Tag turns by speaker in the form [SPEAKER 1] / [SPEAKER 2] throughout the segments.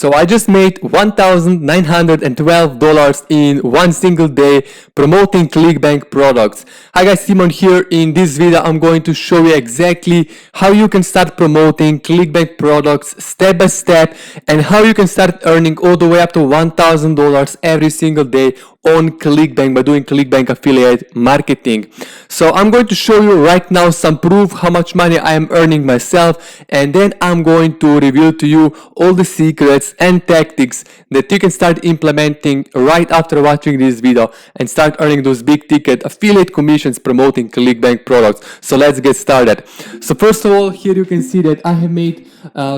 [SPEAKER 1] So I just made $1,912 in one single day promoting ClickBank products. Hi guys, Simon here. In this video, I'm going to show you exactly how you can start promoting ClickBank products step by step and how you can start earning all the way up to $1,000 every single day on ClickBank by doing ClickBank affiliate marketing. So I'm going to show you right now some proof how much money I am earning myself, and then I'm going to reveal to you all the secrets and tactics that you can start implementing right after watching this video and start earning those big ticket affiliate commissions promoting ClickBank products. So let's get started. So first of all, here you can see that I have made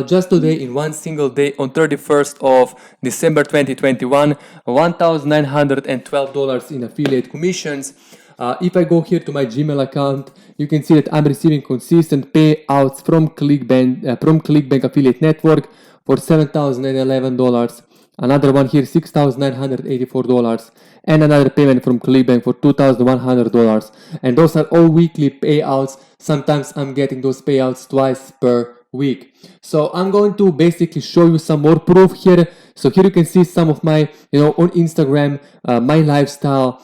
[SPEAKER 1] just today in one single day on 31st of December 2021 $1,912 in affiliate commissions. If I go here to my Gmail account, you can see that I'm receiving consistent payouts from ClickBank Affiliate Network for $7,011. Another one here, $6,984, and another payment from ClickBank for $2,100. And those are all weekly payouts. Sometimes I'm getting those payouts twice per week. So I'm going to basically show you some more proof here. So here you can see some of my, on Instagram, my lifestyle.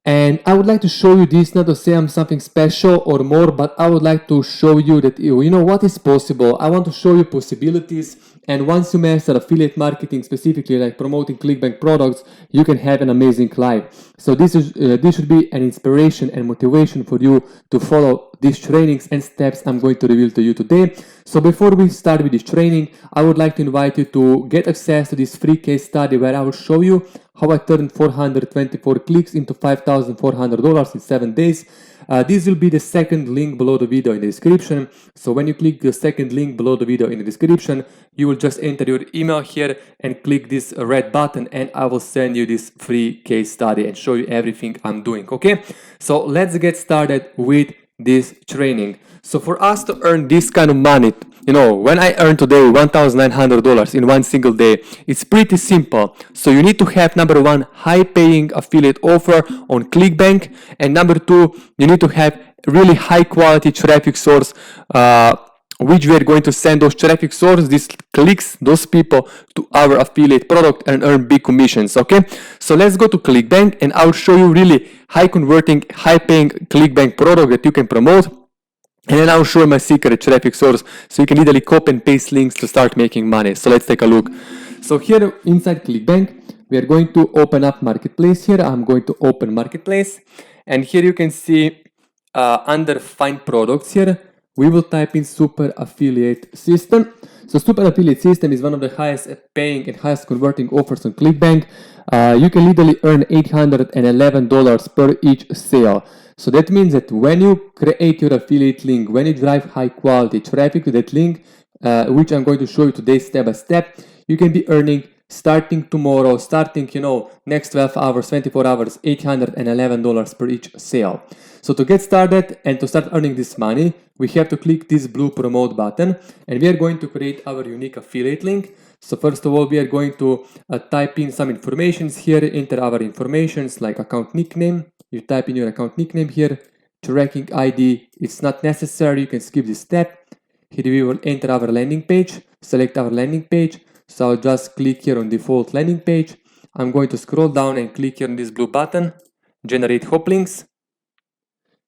[SPEAKER 1] And I would like to show you this, not to say I'm something special or more, but I would like to show you that, what is possible. I want to show you possibilities. And once you master affiliate marketing, specifically like promoting ClickBank products, you can have an amazing life. So this should be an inspiration and motivation for you to follow these trainings and steps I'm going to reveal to you today. So before we start with this training, I would like to invite you to get access to this free case study where I will show you how I turned 424 clicks into $5,400 in 7 days. This will be the second link below the video in the description. So when you click the second link below the video in the description, you will just enter your email here and click this red button, and I will send you this free case study and show you everything I'm doing. Okay, so let's get started with this training. So for us to earn this kind of money, when I earn today $1,900 in one single day, it's pretty simple. So you need to have, number one, high paying affiliate offer on ClickBank, and number two, you need to have really high quality traffic source, which we are going to send those traffic sources, these clicks, those people to our affiliate product and earn big commissions. Okay, so let's go to ClickBank and I'll show you really high converting, high paying ClickBank product that you can promote. And then I'll show you my secret traffic source so you can easily copy and paste links to start making money. So let's take a look. So here inside ClickBank, we are going to open up Marketplace here. I'm going to open Marketplace. And here you can see under Find Products here, we will type in Super Affiliate System. So Super Affiliate System is one of the highest paying and highest converting offers on ClickBank. You can literally earn $811 per each sale. So that means that when you create your affiliate link, when you drive high quality traffic to that link, which I'm going to show you today step by step, you can be earning starting tomorrow, next 12 hours, 24 hours, $811 per each sale. So to get started and to start earning this money, we have to click this blue promote button, and we are going to create our unique affiliate link. So first of all, we are going to type in some informations here, enter our informations like account nickname. You type in your account nickname here, tracking ID, it's not necessary, you can skip this step. Here we will enter our landing page, select our landing page. So I'll just click here on default landing page. I'm going to scroll down and click here on this blue button, generate hop links.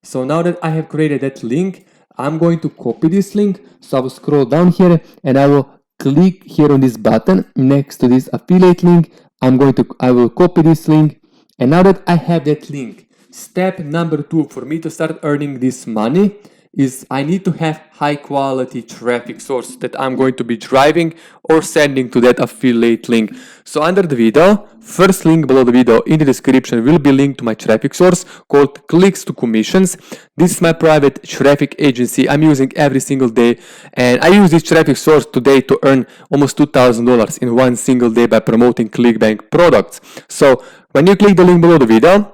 [SPEAKER 1] So now that I have created that link, I'm going to copy this link. So I will scroll down here and I will click here on this button next to this affiliate link. I will copy this link. And now that I have that link, step number 2 for me to start earning this money is I need to have high quality traffic source that I'm going to be driving or sending to that affiliate link. So under the video, first link below the video in the description will be linked to my traffic source called Clicks to Commissions. This is my private traffic agency I'm using every single day, and I use this traffic source today to earn almost $2,000 in one single day by promoting ClickBank products. So when you click the link below the video,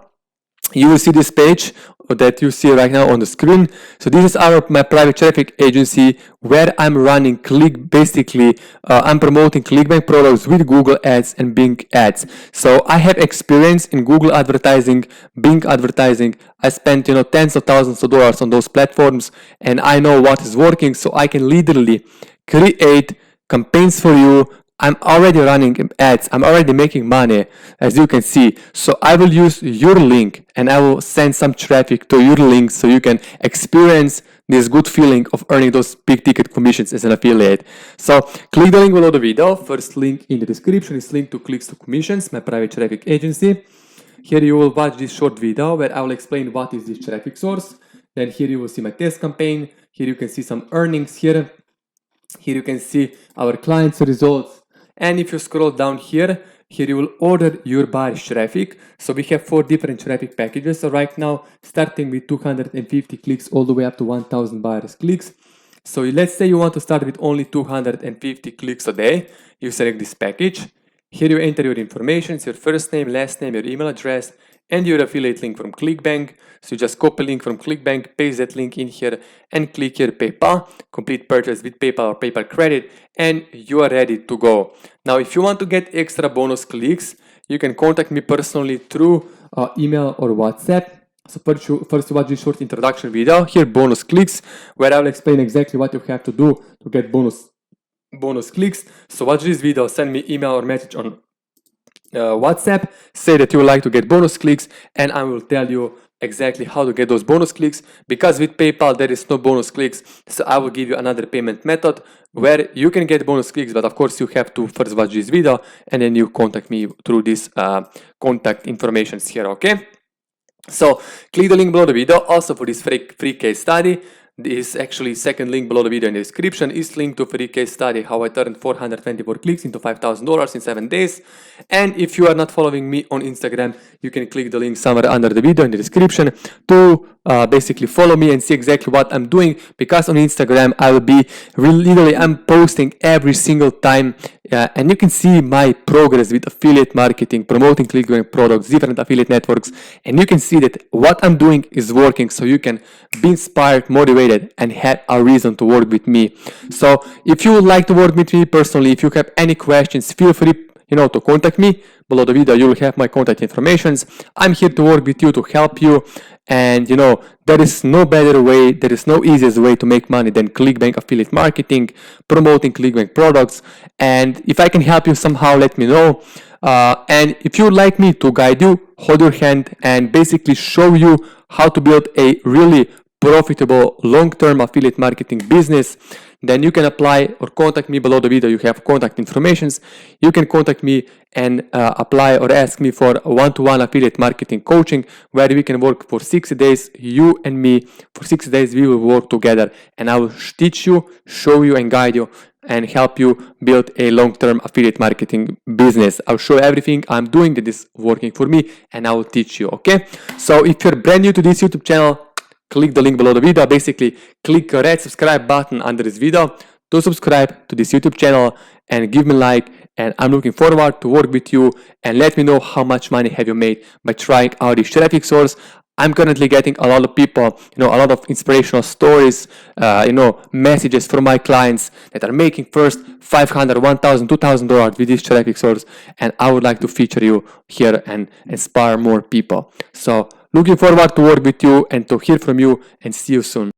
[SPEAKER 1] you will see this page that you see right now on the screen. So this is my private traffic agency where I'm running I'm promoting ClickBank products with Google Ads and Bing Ads. So I have experience in Google advertising, Bing advertising. I spent tens of thousands of dollars on those platforms, and I know what is working. So I can literally create campaigns for you, I'm already running ads, I'm already making money, as you can see. So I will use your link and I will send some traffic to your link so you can experience this good feeling of earning those big ticket commissions as an affiliate. So click the link below the video. First link in the description is linked to Clicks to Commissions, my private traffic agency. Here you will watch this short video where I will explain what is this traffic source. Then here you will see my test campaign. Here you can see some earnings here. Here you can see our clients' results. And if you scroll down here you will order your buyer's traffic. So we have 4 different traffic packages. So right now, starting with 250 clicks all the way up to 1000 buyer's clicks. So let's say you want to start with only 250 clicks a day. You select this package. Here you enter your information, your first name, last name, your email address, and your affiliate link from ClickBank. So you just copy link from ClickBank, paste that link in here, and click here PayPal, complete purchase with PayPal or PayPal credit, and you are ready to go. Now, if you want to get extra bonus clicks, you can contact me personally through email or WhatsApp. So first watch this short introduction video, here bonus clicks, where I will explain exactly what you have to do to get bonus clicks. So watch this video, send me email or message on WhatsApp, say that you would like to get bonus clicks, and I will tell you exactly how to get those bonus clicks, because with PayPal there is no bonus clicks. So I will give you another payment method where you can get bonus clicks, but of course you have to first watch this video and then you contact me through this contact information here, okay? So click the link below the video. Also for this free case study, this actually second link below the video in the description is linked to free case study how I turned 424 clicks into $5,000 in 7 days. And if you are not following me on Instagram, you can click the link somewhere under the video in the description to basically follow me and see exactly what I'm doing, because on Instagram I will be literally I'm posting every single time and you can see my progress with affiliate marketing, promoting ClickBank products, different affiliate networks, and you can see that what I'm doing is working, so you can be inspired, motivated, and have a reason to work with me. So if you would like to work with me personally, if you have any questions, feel free to contact me. Below the video you will have my contact informations. I'm here to work with you, to help you, and there is no better way, there is no easiest way to make money than ClickBank affiliate marketing, promoting ClickBank products. And if I can help you somehow, let me know. And if you would like me to guide you, hold your hand, and basically show you how to build a really profitable long-term affiliate marketing business, then you can apply or contact me. Below the video you have contact informations. You can contact me and apply or ask me for one-to-one affiliate marketing coaching, where we can work for 60 days, you and me. For 60 days we will work together, and I will teach you, show you, and guide you and help you build a long-term affiliate marketing business. I'll show everything I'm doing that is working for me, and I will teach you, okay? So if you're brand new to this YouTube channel, click the link below the video. Basically, click the red subscribe button under this video to subscribe to this YouTube channel and give me a like. And I'm looking forward to work with you, and let me know how much money have you made by trying out this traffic source. I'm currently getting a lot of people, a lot of inspirational stories, messages from my clients that are making first $500, $1,000, $2,000 with this traffic source. And I would like to feature you here and inspire more people. So looking forward to work with you and to hear from you, and see you soon.